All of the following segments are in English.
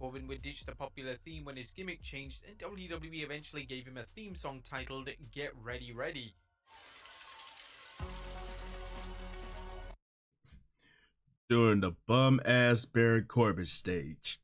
Corbin would ditch the popular theme when his gimmick changed, and WWE eventually gave him a theme song titled Get Ready Ready. During the bum-ass Baron Corbin stage.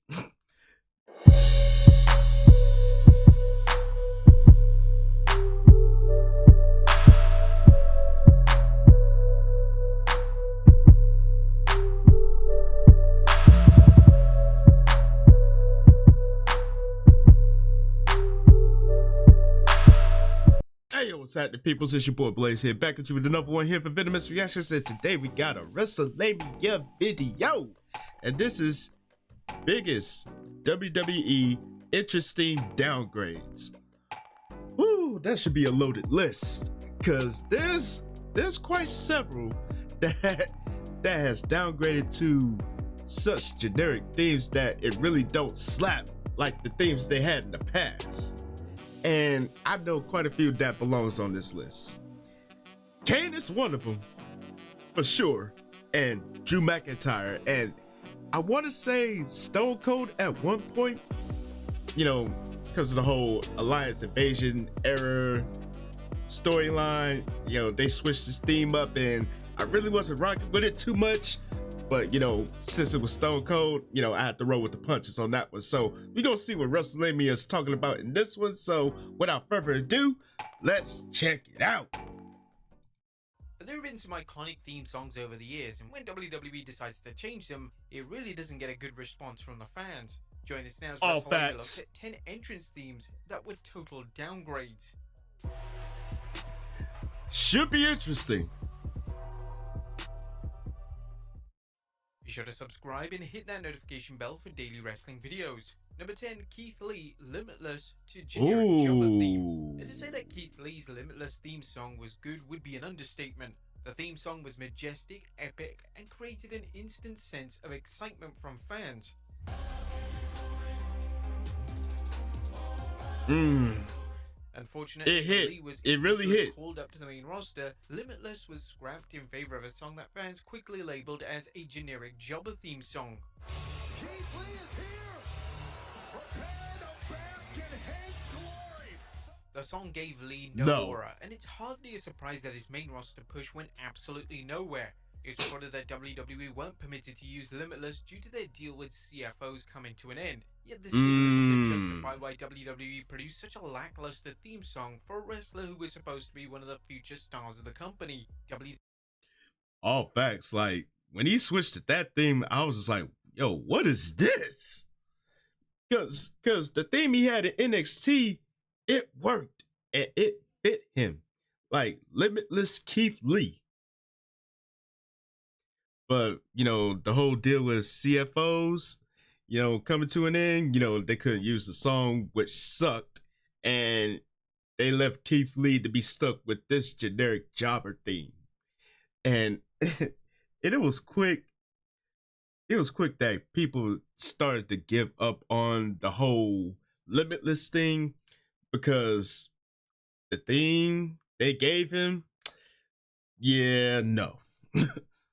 Hey, yo, what's happening, peoples? It's your boy Blaze here, back at you with another one here for Venomous Reactions, and today we got a WrestleMania video, and this is biggest WWE Entrance Theme Downgrades. Woo, that should be a loaded list, cause there's quite several that has downgraded to such generic themes that it really don't slap like the themes they had in the past. And I know quite a few that belongs on this list. Kane is one of them, for sure, and Drew McIntyre, and I want to say Stone Cold at one point, you know, because of the whole Alliance Invasion era storyline, you know, they switched this theme up, and I really wasn't rocking with it too much. But, you know, since it was Stone Cold, you know, I had to roll with the punches on that one. So we're going to see what WrestleMania is talking about in this one. So without further ado, let's check it out. There have been some iconic theme songs over the years, and when WWE decides to change them, it really doesn't get a good response from the fans. Join us now as All WrestleMania facts. looks at 10 entrance themes that were total downgrades. Should be interesting. Be sure to subscribe and hit that notification bell for daily wrestling videos. Number 10, Keith Lee, Limitless to generic jobber theme. And to say that Keith Lee's Limitless theme song was good would be an understatement. The theme song was majestic, epic, and created an instant sense of excitement from fans. Unfortunately, It hit. Lee was It really hit. called up to the main roster. Limitless was scrapped in favor of a song that fans quickly labeled as a generic jobber theme song. Keith Lee is here. Prepare to bask in his glory. The song gave Lee no aura, and it's hardly a surprise that his main roster push went absolutely nowhere. It was reported that WWE weren't permitted to use Limitless due to their deal with CFOs coming to an end. Yet this didn't justify why WWE produced such a lackluster theme song for a wrestler who was supposed to be one of the future stars of the company. All facts. Like, when he switched to that theme, I was just like, yo, what is this? Because the theme he had in NXT, it worked, and it fit him. Like, Limitless Keith Lee. But, you know, the whole deal with CFOs, you know, coming to an end, you know, they couldn't use the song, which sucked. And they left Keith Lee to be stuck with this generic jobber theme. And it was quick. It was quick that people started to give up on the whole Limitless thing, because the theme they gave him, yeah, no.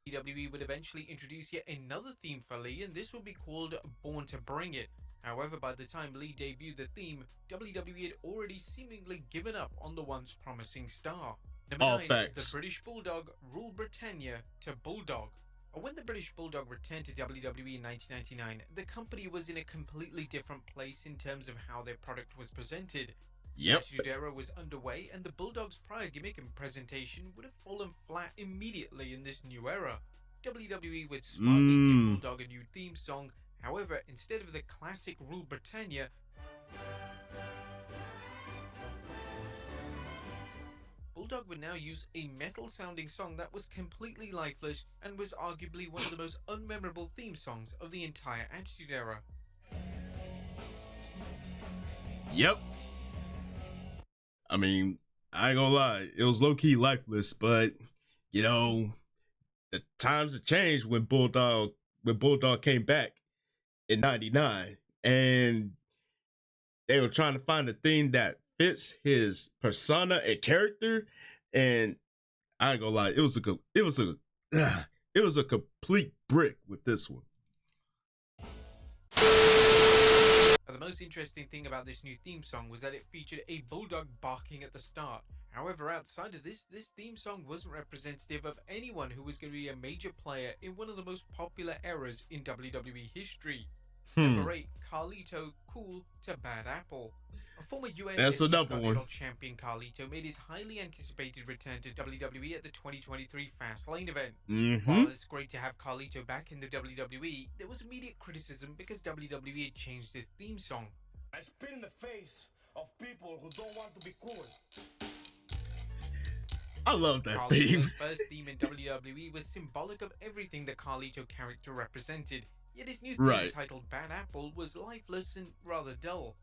WWE would eventually introduce yet another theme for Lee, and this would be called Born to Bring It. However, by the time Lee debuted the theme, WWE had already seemingly given up on the once promising star. Number 9, facts. the British Bulldog, Rule Britannia to Bulldog. When the British Bulldog returned to WWE in 1999, the company was in a completely different place in terms of how their product was presented. Yep. The Attitude Era was underway, and the Bulldog's prior gimmick and presentation would have fallen flat immediately in this new era. WWE would smartly give Bulldog a new theme song. However, instead of the classic Rule Britannia, Bulldog would now use a metal-sounding song that was completely lifeless and was arguably one of the most unmemorable theme songs of the entire Attitude Era. Yep. I mean, I ain't gonna lie, it was low-key lifeless, but, you know, the times have changed when Bulldog came back in 99, and they were trying to find a theme that fits his persona and character, and I ain't gonna lie, it was a complete brick with this one. most interesting thing about this new theme song was that it featured a bulldog barking at the start. However, outside of this theme song wasn't representative of anyone who was going to be a major player in one of the most popular eras in WWE history. Number 8, Carlito, Cool to Bad Apple. A former US That's another Intercontinental one. champion Carlito made his highly anticipated return to WWE at the 2023 Fastlane event. Mm-hmm. While it's great to have Carlito back in the WWE, there was immediate criticism because WWE had changed its theme song. I spit in the face of people who don't want to be cool. I love that Carlito's theme. first theme in WWE was symbolic of everything the Carlito character represented, yet his new theme Right. titled Bad Apple was lifeless and rather dull.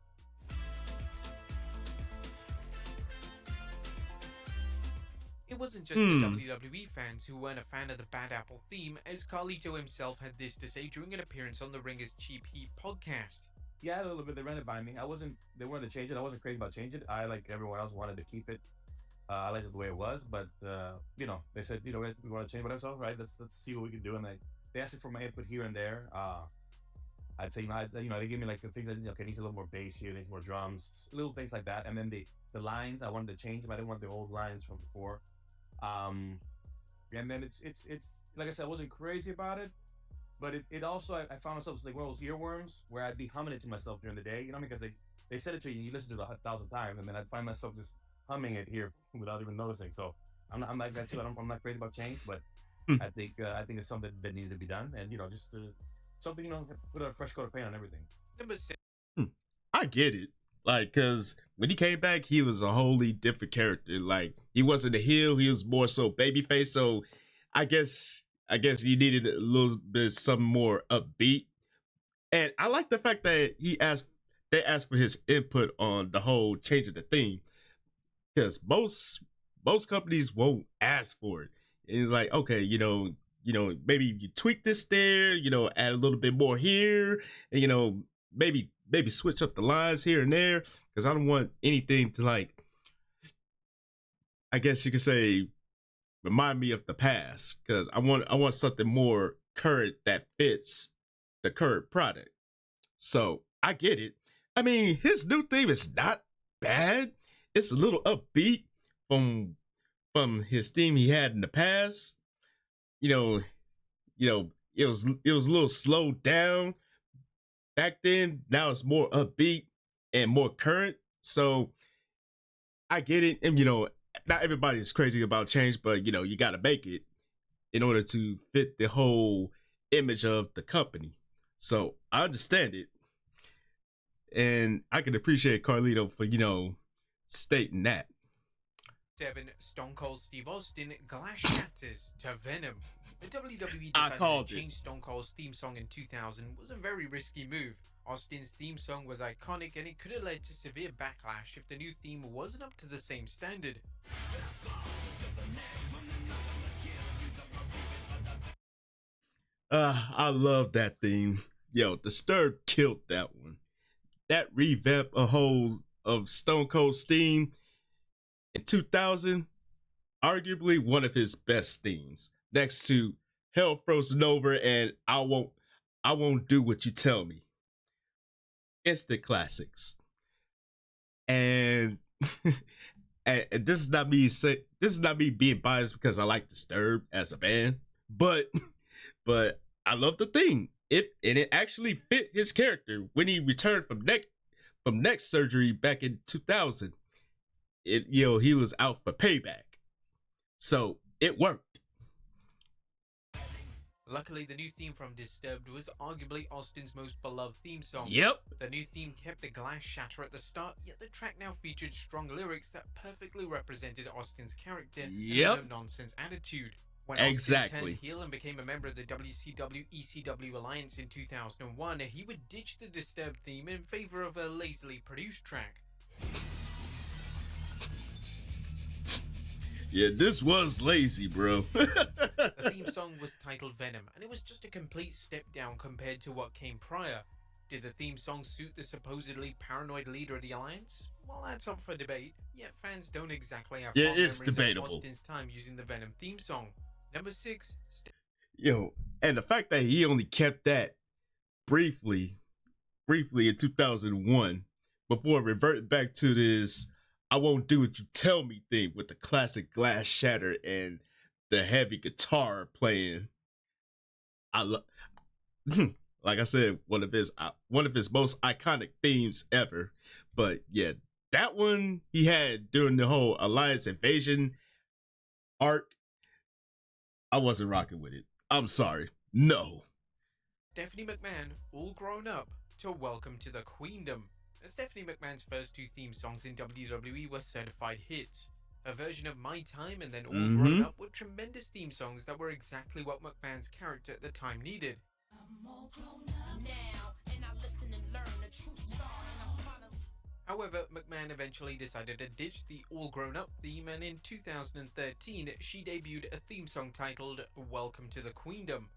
It wasn't just the WWE fans who weren't a fan of the Bad Apple theme, as Carlito himself had this to say during an appearance on the Ringer's Cheap Heat podcast. Yeah, a little bit. They ran it by me. They wanted to change it. I wasn't crazy about changing it. I, like everyone else, wanted to keep it. I liked it the way it was, but they said, we want to change whatever. So, right, let's see what we can do. And they asked me for my input here and there. I'd say, they gave me like the things that needs a little more bass here, needs more drums, little things like that. And then the lines, I wanted to change them. I didn't want the old lines from before. And then it's like I said, I wasn't crazy about it, but it also, I found myself like one of those earworms where I'd be humming it to myself during the day, because they said it to you and you listen to it 1,000 times, and then I'd find myself just humming it here without even noticing. So I'm like that too. I'm not crazy about change, but I think it's something that needed to be done, and just something, put a fresh coat of paint on everything. Number 6. I get it. Like, cause when he came back, he was a wholly different character. Like, he wasn't a heel; he was more so babyface. So, I guess he needed a little bit something more upbeat. And I like the fact that they asked for his input on the whole change of the theme, because most companies won't ask for it. And it's like, okay, maybe you tweak this there, add a little bit more here, and maybe switch up the lines here and there, because I don't want anything to, like, I guess you could say, remind me of the past, because I want something more current that fits the current product. So I get it. I mean, his new theme is not bad. It's a little upbeat from his theme he had in the past. It was a little slowed down back then. Now it's more upbeat and more current. So I get it. And not everybody is crazy about change, but you got to make it in order to fit the whole image of the company. So I understand it, and I can appreciate Carlito for stating that. 7. Stone Cold Steve Austin glass shatters to Venom. The WWE I decided called to change Stone Cold's theme song in 2000 was a very risky move. Austin's theme song was iconic, and it could have led to severe backlash if the new theme wasn't up to the same standard. I love that theme. Disturbed killed that one. That revamp of Stone Cold's theme in 2000, arguably one of his best themes, next to Hell Frozen Over and I Won't Do What You Tell Me. Instant classics. And and this is not me being biased because I like Disturbed as a band, but I love the theme. It actually fit his character when he returned from neck surgery back in 2000. He was out for payback, so it worked. Luckily, the new theme from Disturbed was arguably Austin's most beloved theme song. Yep. The new theme kept the glass shatter at the start, yet the track now featured strong lyrics that perfectly represented Austin's character and no-nonsense attitude. When Austin turned heel and became a member of the WCW-ECW alliance in 2001, he would ditch the Disturbed theme in favor of a lazily produced track. Yeah, this was lazy, bro. The theme song was titled Venom, and it was just a complete step down compared to what came prior. Did the theme song suit the supposedly paranoid leader of the alliance? Well, that's up for debate, yet fans don't exactly have fond memories of Austin's time using the Venom theme song. Number 6. And the fact that he only kept that briefly briefly in 2001 before reverting back to this "I won't do what you tell me" thing with the classic glass shatter and the heavy guitar playing. I love, like I said, one of his most iconic themes ever. But yeah, that one he had during the whole Alliance Invasion arc, I wasn't rocking with it. I'm sorry. No. Stephanie McMahon, all grown up, to Welcome to the Queendom. Stephanie McMahon's first two theme songs in WWE were certified hits. Her version of My Time and then All Grown Up were tremendous theme songs that were exactly what McMahon's character at the time needed. However, McMahon eventually decided to ditch the All Grown Up theme, and in 2013 she debuted a theme song titled Welcome to the Queendom.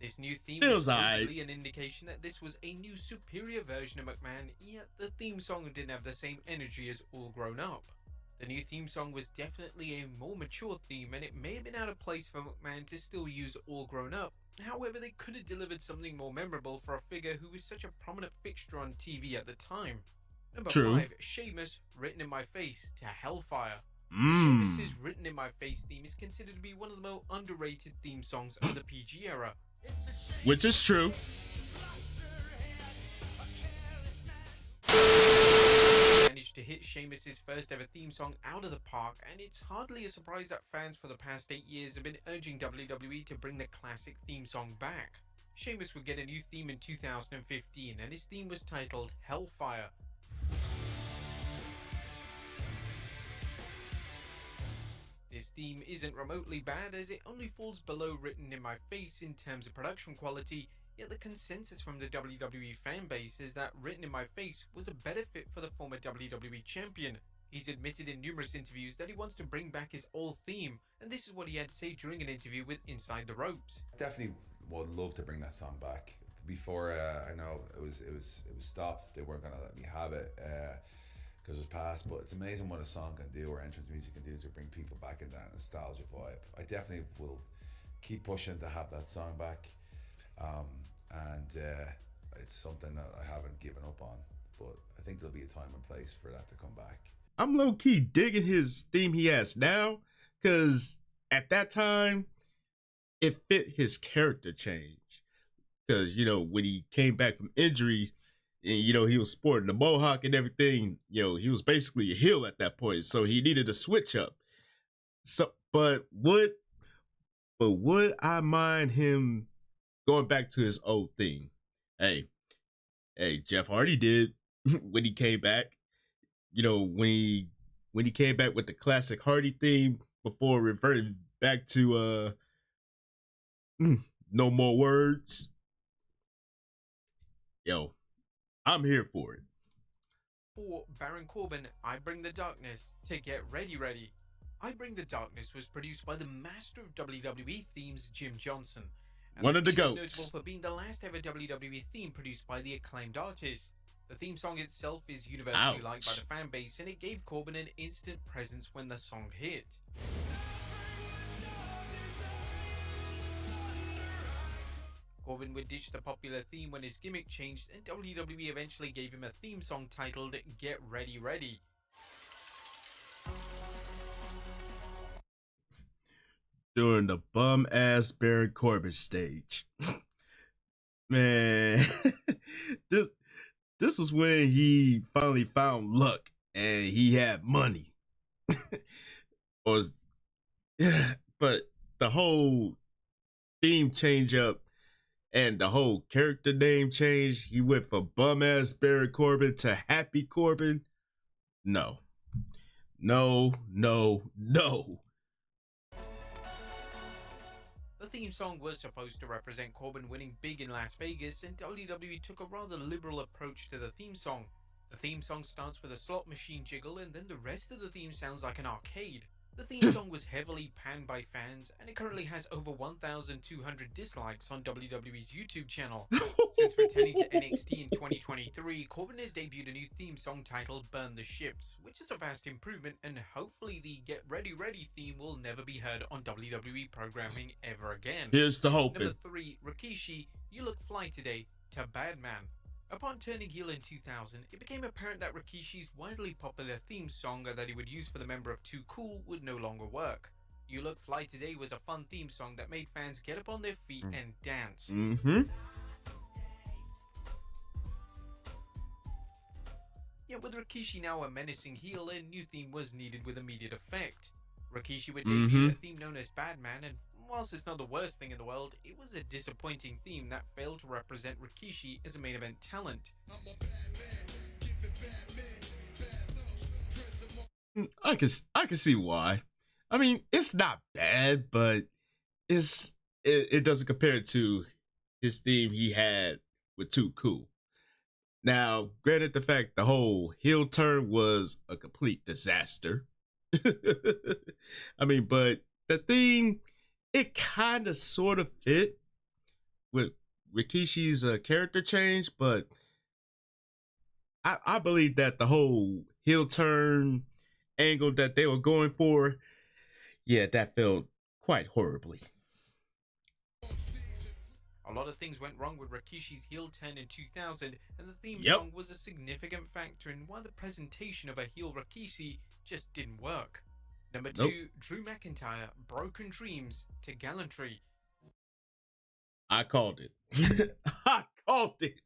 This new theme was supposedly an indication that this was a new superior version of McMahon, yet the theme song didn't have the same energy as All Grown Up. The new theme song was definitely a more mature theme, and it may have been out of place for McMahon to still use All Grown Up. However, they could have delivered something more memorable for a figure who was such a prominent fixture on TV at the time. Number 5, Sheamus, Written in My Face to Hellfire. Sheamus' Written in My Face theme is considered to be one of the more underrated theme songs of the PG era. Which is true. Managed to hit Sheamus' first ever theme song out of the park, and it's hardly a surprise that fans for the past 8 years have been urging WWE to bring the classic theme song back. Sheamus would get a new theme in 2015, and his theme was titled Hellfire. This theme isn't remotely bad, as it only falls below Written in My Face in terms of production quality, yet the consensus from the WWE fanbase is that Written in My Face was a better fit for the former WWE champion. He's admitted in numerous interviews that he wants to bring back his old theme, and this is what he had to say during an interview with Inside the Ropes. Definitely would love to bring that song back. Before I know it was stopped. They weren't gonna let me have it because it was past. But it's amazing what a song can do, or entrance music can do, to bring people back in that nostalgia vibe. I definitely will keep pushing to have that song back, and it's something that I haven't given up on. But I think there'll be a time and place for that to come back. I'm low key digging his theme he has now, because at that time it fit his character change. Because, you know, when he came back from injury and, you know, he was sporting the mohawk and everything, you know, he was basically a heel at that point. So he needed a switch up. So, but would I mind him going back to his old theme? Hey, Jeff Hardy did when he came back. You know, when he came back with the classic Hardy theme before reverting back to No More Words. Yo, I'm here for it. For Baron Corbin, I Bring the Darkness to Get Ready. I Bring the Darkness was produced by the master of WWE themes, Jim Johnson. And One of the theme is GOATs. notable for being the last ever WWE theme produced by the acclaimed artist. The theme song itself is universally liked by the fan base, and it gave Corbin an instant presence when the song hit. Corbin would ditch the popular theme when his gimmick changed, and WWE eventually gave him a theme song titled Get Ready. During the bum-ass Baron Corbin stage. Man, this was when he finally found luck and he had money. But the whole theme change up and the whole character name change, he went from bum-ass Baron Corbin to Happy Corbin. No. The theme song was supposed to represent Corbin winning big in Las Vegas, and WWE took a rather liberal approach to the theme song. The theme song starts with a slot machine jiggle, and then the rest of the theme sounds like an arcade. The theme song was heavily panned by fans, and it currently has over 1,200 dislikes on WWE's YouTube channel. Since returning to NXT in 2023, Corbin has debuted a new theme song titled Burn the Ships, which is a vast improvement, and hopefully the Get Ready Ready theme will never be heard on WWE programming ever again. Here's to hoping. Number 3, Rikishi, You Look Fly Today, to Badman. Upon turning heel in 2000, it became apparent that Rikishi's widely popular theme song that he would use for the member of Too Cool would no longer work. You Look Fly Today was a fun theme song that made fans get up on their feet and dance. Yet with Rikishi now a menacing heel, a new theme was needed with immediate effect. Rikishi would debut a theme known as Badman, and whilst it's not the worst thing in the world, it was a disappointing theme that failed to represent Rikishi as a main event talent. I can see why. I mean, it's not bad, but it doesn't compare to his theme he had with Too Cool. Now, granted the fact the whole heel turn was a complete disaster. I mean, but the theme, it kind of sort of fit with Rikishi's character change, but I believe that the whole heel turn angle that they were going for, yeah, that failed quite horribly. A lot of things went wrong with Rikishi's heel turn in 2000, and the theme song was a significant factor in why the presentation of a heel Rikishi just didn't work. Number 2, Drew McIntyre, Broken Dreams, to Gallantry. I called it. I called it.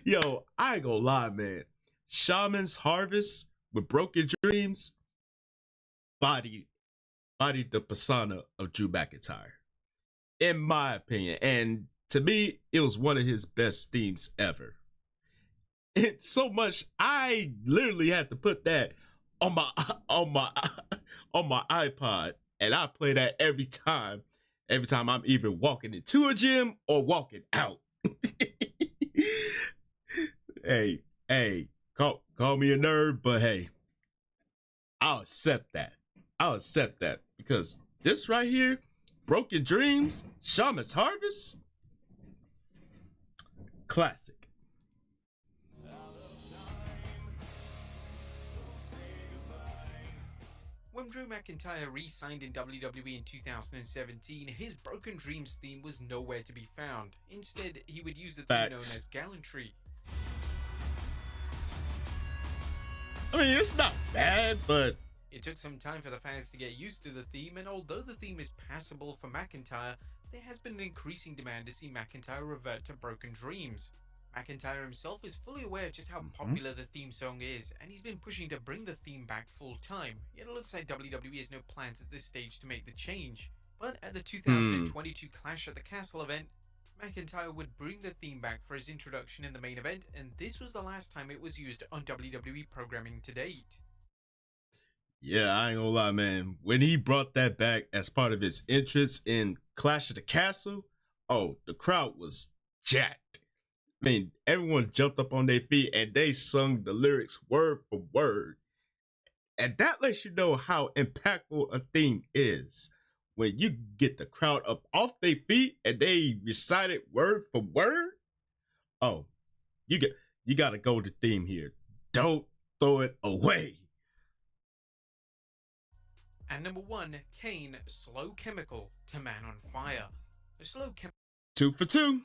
Yo, I ain't gonna lie, man. Shaman's Harvest with Broken Dreams bodied the persona of Drew McIntyre, in my opinion. And to me, it was one of his best themes ever. It's so much I literally had to put that on my iPod, and I play that every time I'm either walking into a gym or walking out. hey, call me a nerd, but hey, I'll accept that. Because this right here, Broken Dreams, Shaman's Harvest, classic. When Drew McIntyre re-signed in WWE in 2017, his Broken Dreams theme was nowhere to be found. Instead, he would use the theme known as Gallantry. I mean, it's not bad, but it took some time for the fans to get used to the theme, and although the theme is passable for McIntyre, there has been an increasing demand to see McIntyre revert to Broken Dreams. McIntyre himself is fully aware of just how popular the theme song is, and he's been pushing to bring the theme back full time, yet it looks like WWE has no plans at this stage to make the change. But at the 2022 Clash at the Castle event, McIntyre would bring the theme back for his introduction in the main event, and this was the last time it was used on WWE programming to date. Yeah, I ain't gonna lie, man. When he brought that back as part of his entrance in Clash of the Castle, oh, the crowd was jacked. I mean, everyone jumped up on their feet and they sung the lyrics word for word. And that lets you know how impactful a theme is. When you get the crowd up off their feet and they recite it word for word, oh, you got a golden theme here. Don't throw it away. And number 1, Kane, Slow Chemical, to Man on Fire. The Slow Chemical 2 for 2.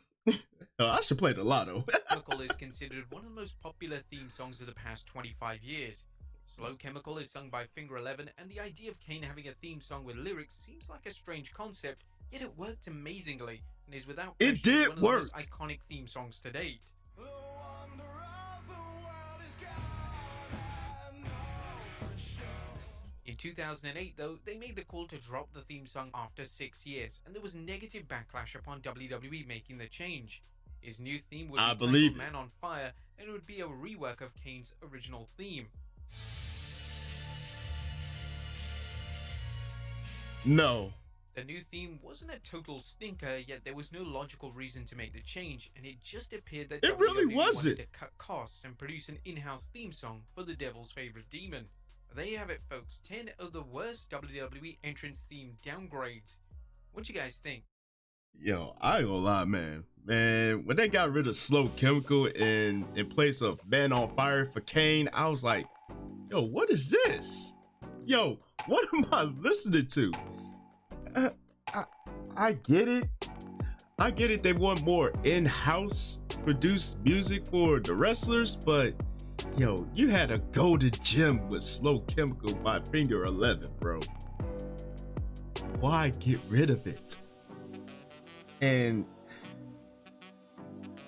I should play the lotto. Chemical is considered one of the most popular theme songs of the past 25 years. Slow Chemical is sung by Finger 11, and the idea of Kane having a theme song with lyrics seems like a strange concept, yet it worked amazingly, and is without question one of the most iconic theme songs to date. In 2008, though, they made the call to drop the theme song after 6 years, and there was negative backlash upon WWE making the change. His new theme would be titled Man on Fire, and it would be a rework of Kane's original theme. No. The new theme wasn't a total stinker, yet there was no logical reason to make the change, and it just appeared that WWE wanted to cut costs and produce an in-house theme song for the Devil's favorite demon. There you have it, folks. 10 of the worst WWE entrance theme downgrades. What you guys think? Yo, I ain't gonna lie, man. Man, when they got rid of Slow Chemical in place of Man on Fire for Kane, I was like, yo, what is this? Yo, what am I listening to? I get it. I get it. They want more in-house produced music for the wrestlers, but yo, you had a golden gem with Slow Chemical by Finger 11, bro. Why get rid of it? And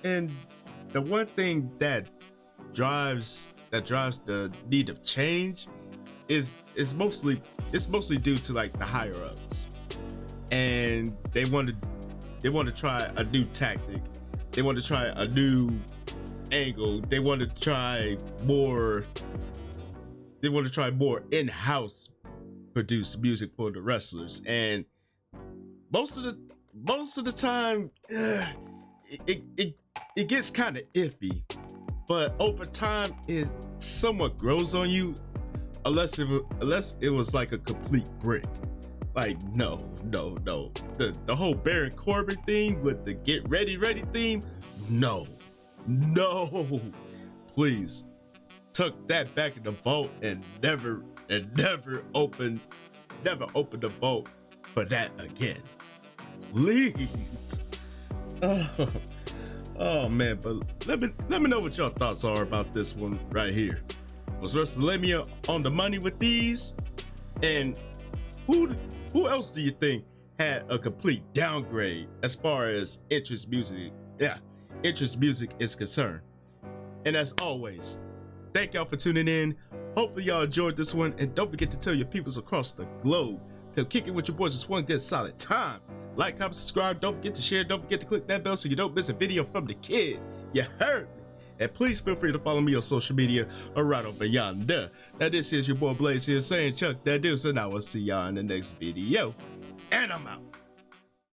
the one thing that drives the need of change is mostly due to like the higher ups, and they want to try a new tactic, they want to try a new angle, they want to try more in-house produced music for the wrestlers, and most of the time it gets kind of iffy, but over time it somewhat grows on you, unless it was like a complete brick. Like no, the whole Baron Corbin theme with the Get Ready Theme, no, please tuck that back in the vault and never open the vault for that again, please. Oh man, but let me know what your thoughts are about this one right here. Was WrestleMania on the money with these? And who else do you think had a complete downgrade as far as entrance music is concerned? And as always, thank y'all for tuning in. Hopefully y'all enjoyed this one, and don't forget to tell your peoples across the globe. Come kick it with your boys. It's one good solid time. Like, comment, subscribe. Don't forget to share. Don't forget to click that bell so you don't miss a video from the kid. You heard me. And please feel free to follow me on social media or right over yonder. Now this is your boy Blaze here saying Chuck that deuce, and I will see y'all in the next video. And I'm out.